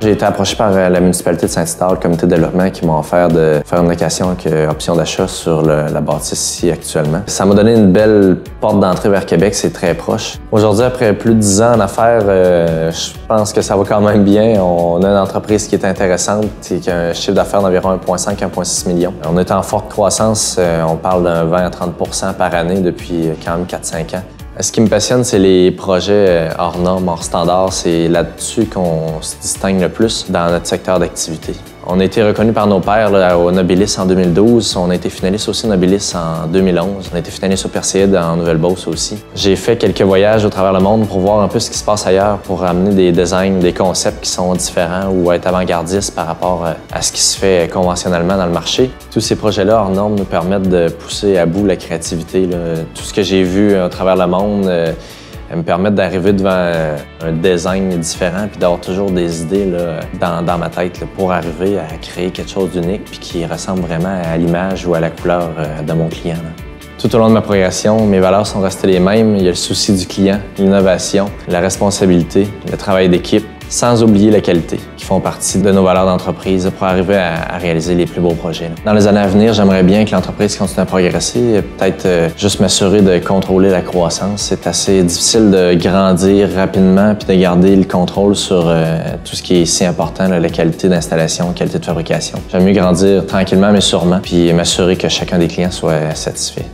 J'ai été approché par la municipalité de Saint-Eustache, le comité de développement, qui m'a offert de faire une location avec option d'achat sur la bâtisse ici actuellement. Ça m'a donné une belle porte d'entrée vers Québec, c'est très proche. Aujourd'hui, après plus de 10 ans en affaires, je pense que ça va quand même bien. On a une entreprise qui est intéressante, qui a un chiffre d'affaires d'environ 1,5–1,6 millions. On est en forte croissance, on parle d'un 20 à 30% par année depuis quand même 4–5 ans. Ce qui me passionne, c'est les projets hors normes, hors standards. C'est là-dessus qu'on se distingue le plus dans notre secteur d'activité. On a été reconnu par nos pairs là, au Nobilis en 2012. On a été finaliste aussi au Nobilis en 2011. On a été finaliste au Perséide en Nouvelle-Beauce aussi. J'ai fait quelques voyages au travers le monde pour voir un peu ce qui se passe ailleurs, pour amener des designs, des concepts qui sont différents ou être avant-gardistes par rapport à ce qui se fait conventionnellement dans le marché. Tous ces projets-là hors normes nous permettent de pousser à bout la créativité, là. Tout ce que j'ai vu à travers le monde me permettent d'arriver devant un design différent puis d'avoir toujours des idées là, dans ma tête là, pour arriver à créer quelque chose d'unique puis qui ressemble vraiment à l'image ou à la couleur de mon client, là. Tout au long de ma progression, mes valeurs sont restées les mêmes. Il y a le souci du client, l'innovation, la responsabilité, le travail d'équipe, sans oublier la qualité, qui font partie de nos valeurs d'entreprise pour arriver à réaliser les plus beaux projets. Dans les années à venir, j'aimerais bien que l'entreprise continue à progresser, peut-être juste m'assurer de contrôler la croissance. C'est assez difficile de grandir rapidement puis de garder le contrôle sur tout ce qui est si important, là, la qualité d'installation, la qualité de fabrication. J'aime mieux grandir tranquillement mais sûrement puis m'assurer que chacun des clients soit satisfait.